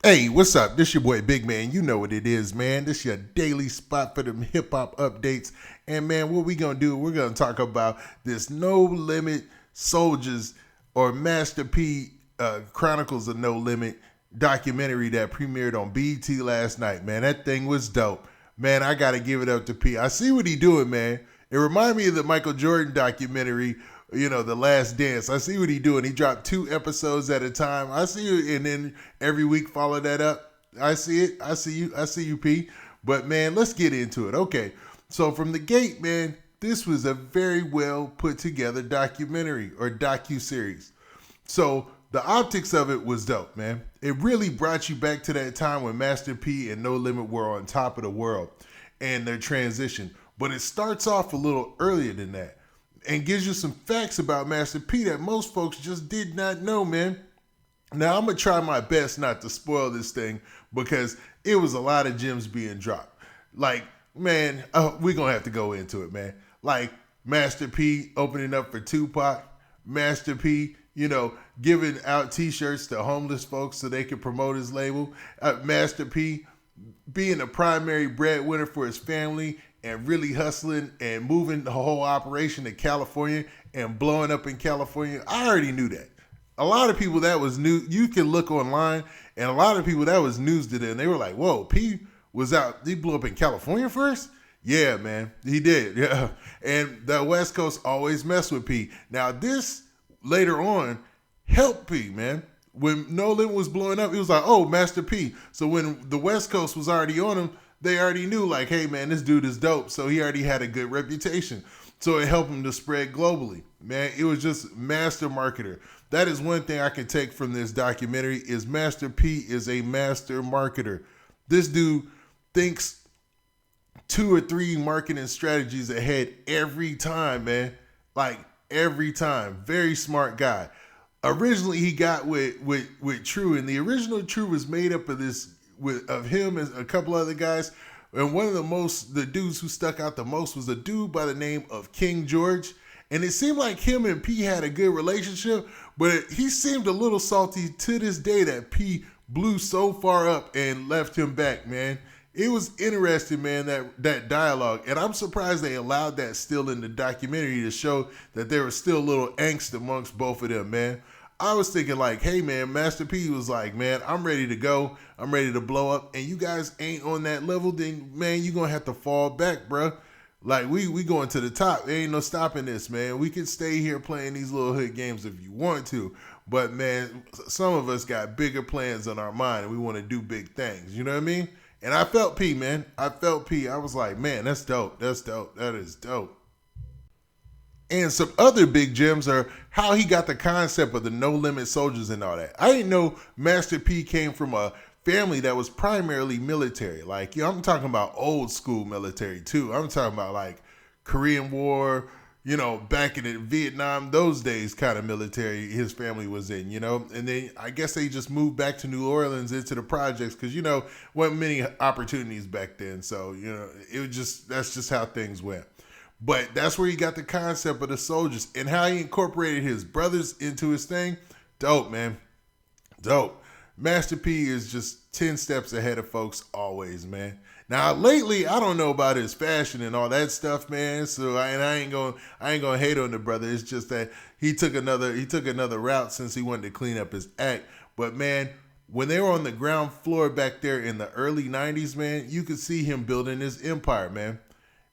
Hey, what's up? This your boy Big Man. You know what it is, man. This your daily spot for them hip hop updates. And man, what we gonna do? We're gonna talk about this No Limit Soldiers or Master P Chronicles of No Limit documentary that premiered on BET last night. Man, that thing was dope. Man, I gotta give it up to P. I see what he doing, man. It reminded me of the Michael Jordan documentary, The Last Dance. I see what he doing. He dropped 2 episodes at a time. I see you, and then every week follow that up. I see it. I see you. I see you, P. But man, let's get into it. Okay, so from the gate, man, this was a very well put together documentary or docu-series. So the optics of it was dope, man. It really brought you back to that time when Master P and No Limit were on top of the world and their transition. But it starts off a little earlier than that and gives you some facts about Master P that most folks just did not know, man. Now, I'm going to try my best not to spoil this thing because it was a lot of gems being dropped. Like, man, we're going to have to go into it, man. Like, Master P opening up for Tupac. Master P, giving out T-shirts to homeless folks so they could promote his label. Master P being a primary breadwinner for his family and really hustling and moving the whole operation to California and blowing up in California. I already knew that. A lot of people that was new. You can look online, and a lot of people that was news to them. They were like, whoa, P was out. He blew up in California first? Yeah, man, he did. Yeah. And the West Coast always mess with P. Now, this later on helped P, man. When No Limit was blowing up, it was like, oh, Master P. So when the West Coast was already on him, they already knew, like, hey, man, this dude is dope. So he already had a good reputation. So it helped him to spread globally. Man, it was just master marketer. That is one thing I can take from this documentary is Master P is a master marketer. This dude thinks 2 or 3 marketing strategies ahead every time, man. Like, every time. Very smart guy. Originally, he got with True, and the original True was made up of of him and a couple other guys. And one of the dudes who stuck out the most was a dude by the name of King George. And it seemed like him and P had a good relationship, but he seemed a little salty to this day that P blew so far up and left him back, man. It was interesting, man, that dialogue. And I'm surprised they allowed that still in the documentary to show that there was still a little angst amongst both of them, man. I was thinking like, hey, man, Master P was like, man, I'm ready to go. I'm ready to blow up. And you guys ain't on that level, then, man, you're going to have to fall back, bro. Like, we going to the top. There ain't no stopping this, man. We can stay here playing these little hood games if you want to. But, man, some of us got bigger plans on our mind, and we want to do big things. You know what I mean? And I felt P, man. I felt P. I was like, man, that's dope. That's dope. That is dope. And some other big gems are how he got the concept of the No Limit Soldiers and all that. I didn't know Master P came from a family that was primarily military. Like, I'm talking about old school military too. I'm talking about like Korean War, back in the Vietnam, those days kind of military his family was in, And then I guess they just moved back to New Orleans into the projects because, wasn't many opportunities back then. So, that's just how things went. But that's where he got the concept of the soldiers and how he incorporated his brothers into his thing. Dope, man. Dope. Master P is just 10 steps ahead of folks always, man. Now lately, I don't know about his fashion and all that stuff, man. So I ain't gonna hate on the brother. It's just that he took another route since he wanted to clean up his act. But man, when they were on the ground floor back there in the early 90s, man, you could see him building his empire, man.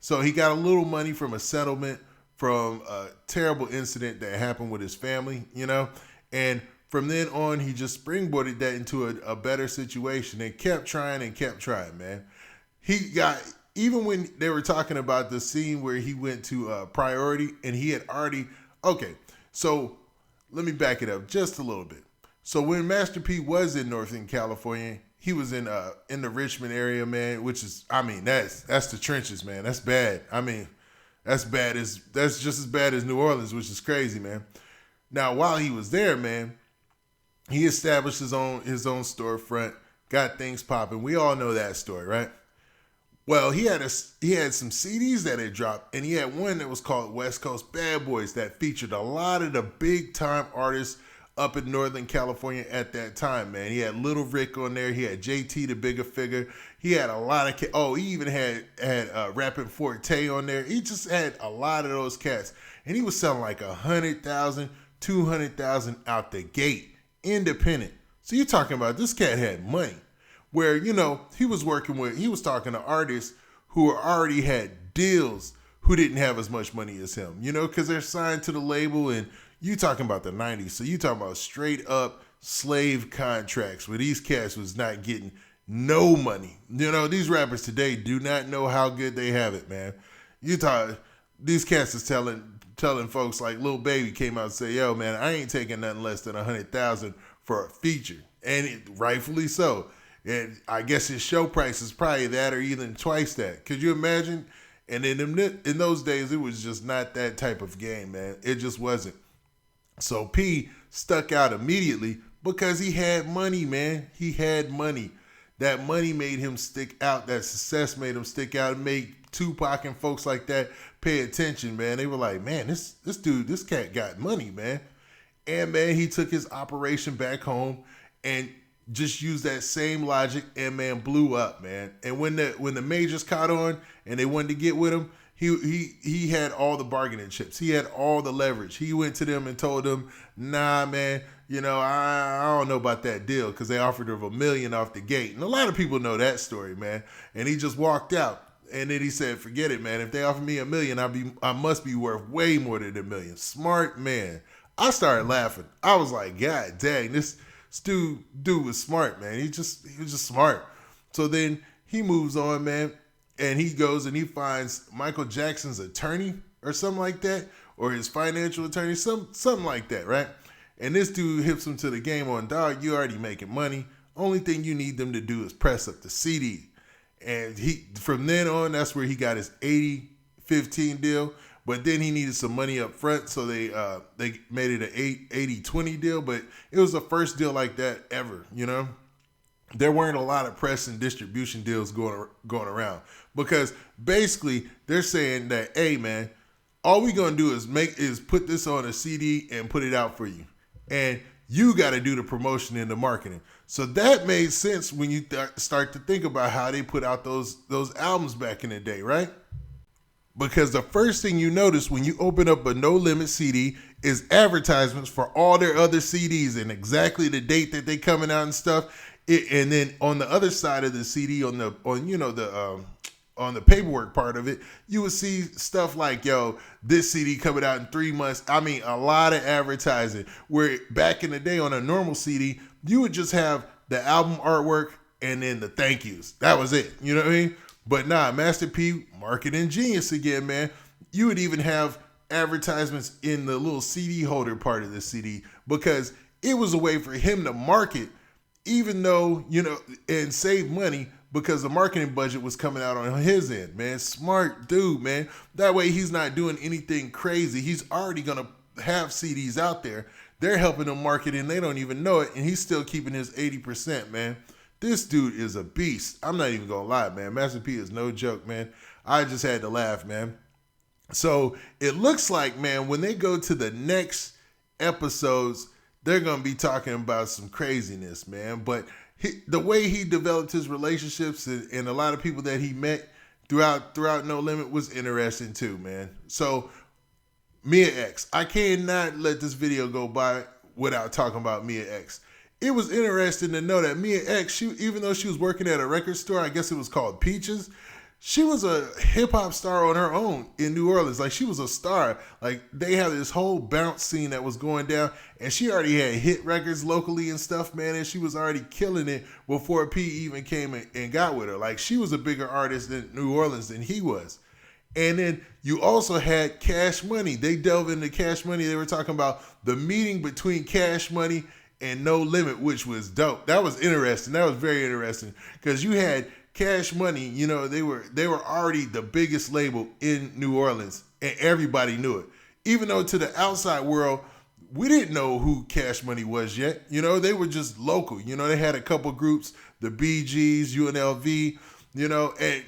So he got a little money from a settlement from a terrible incident that happened with his family, and from then on, he just springboarded that into a better situation and kept trying, man. He got, even when they were talking about the scene where he went to Priority and he had already, okay, so let me back it up just a little bit. So when Master P was in Northern California, he was in the Richmond area, man, which is, that's the trenches, man. That's bad. That's just as bad as New Orleans, which is crazy, man. Now, while he was there, man, he established his own storefront, got things popping. We all know that story, right? Well, he had some CDs that had dropped, and he had one that was called West Coast Bad Boys that featured a lot of the big time artists up in Northern California at that time, man. He had Little Rick on there. He had JT the Bigger Figure. He had a lot of cats. Oh, he even had Rappin' Forte on there. He just had a lot of those cats. And he was selling like 100,000, 200,000 out the gate, independent. So you're talking about this cat had money. Where, he was talking to artists who already had deals who didn't have as much money as him, because they're signed to the label, and you talking about the 90s. So you talking about straight up slave contracts where these cats was not getting no money. These rappers today do not know how good they have it, man. These cats is telling folks like Lil Baby came out and say, yo, man, I ain't taking nothing less than 100,000 for a feature. And rightfully so. And I guess his show price is probably that or even twice that. Could you imagine? And in those days, it was just not that type of game, man. It just wasn't. So P stuck out immediately because he had money, man. He had money. That money made him stick out. That success made him stick out and made Tupac and folks like that pay attention, man. They were like, man, this cat got money, man. And, man, he took his operation back home and just used that same logic and, man, blew up, man. And when the majors caught on and they wanted to get with him, he had all the bargaining chips. He had all the leverage. He went to them and told them, nah, man, I don't know about that deal, because they offered him $1 million off the gate. And a lot of people know that story, man. And he just walked out. And then he said, forget it, man. If they offer me $1 million, I must be worth way more than $1 million. Smart man. I started laughing. I was like, God dang, this dude was smart, man. He was just smart. So then he moves on, man, and he goes and he finds Michael Jackson's attorney or something like that, or his financial attorney, something like that, right? And this dude hips him to the game on, dog, you already making money. Only thing you need them to do is press up the CD. And from then on, that's where he got his 80-15 deal. But then he needed some money up front, so they made it an 80-20 deal. But it was the first deal like that ever, There weren't a lot of press and distribution deals going around, because basically they're saying that, hey, man, all we going to do is put this on a CD and put it out for you. And you got to do the promotion and the marketing. So that made sense when you start to think about how they put out those albums back in the day, right? Because the first thing you notice when you open up a No Limit CD is advertisements for all their other CDs and exactly the date that they coming out and stuff. And then on the other side of the CD, on the paperwork part of it, you would see stuff like, yo, this CD coming out in 3 months. I mean, a lot of advertising. Where back in the day on a normal CD, you would just have the album artwork and then the thank yous. That was it. You know what I mean? But nah, Master P, marketing genius again, man. You would even have advertisements in the little CD holder part of the CD, because it was a way for him to market, even though, and save money, because the marketing budget was coming out on his end, man. Smart dude, man. That way he's not doing anything crazy. He's already going to have CDs out there. They're helping him market and they don't even know it, and he's still keeping his 80%, man. This dude is a beast. I'm not even going to lie, man. Master P is no joke, man. I just had to laugh, man. So it looks like, man, when they go to the next episodes, they're going to be talking about some craziness, man. But the way he developed his relationships and a lot of people that he met throughout No Limit was interesting too, man. So Mia X. I cannot let this video go by without talking about Mia X. It was interesting to know that Mia X, even though she was working at a record store, I guess it was called Peaches, she was a hip-hop star on her own in New Orleans. Like, she was a star. Like, they had this whole bounce scene that was going down, and she already had hit records locally and stuff, man, and she was already killing it before P even came and got with her. Like, she was a bigger artist in New Orleans than he was. And then you also had Cash Money. They delved into Cash Money. They were talking about the meeting between Cash Money and No Limit, which was dope. That was interesting. That was very interesting, because you had Cash Money, they were already the biggest label in New Orleans, and everybody knew it. Even though to the outside world, we didn't know who Cash Money was yet. They were just local. They had a couple groups, the BGs, UNLV, and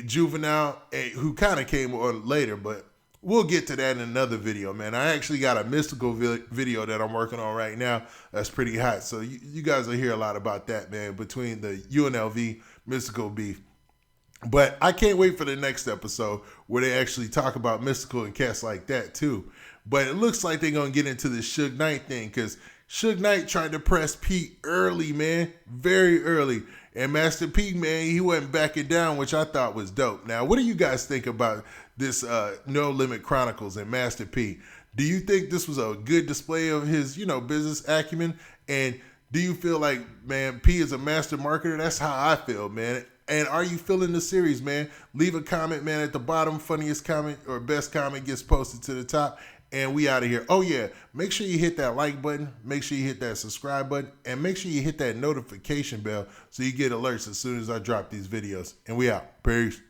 Juvenile, who kind of came on later, but we'll get to that in another video, man. I actually got a mystical video that I'm working on right now that's pretty hot. So you guys will hear a lot about that, man, between the UNLV mystical beef. But I can't wait for the next episode where they actually talk about mystical and cats like that too. But it looks like they're going to get into the Suge Knight thing because Suge Knight tried to press Pete early, man, very early. And Master P, man, he wasn't backing down, which I thought was dope. Now, what do you guys think about this No Limit Chronicles and Master P? Do you think this was a good display of his, business acumen? And do you feel like, man, P is a master marketer? That's how I feel, man. And are you feeling the series, man? Leave a comment, man, at the bottom. Funniest comment or best comment gets posted to the top. And we out of here. Oh, yeah. Make sure you hit that like button. Make sure you hit that subscribe button. And make sure you hit that notification bell so you get alerts as soon as I drop these videos. And we out. Peace.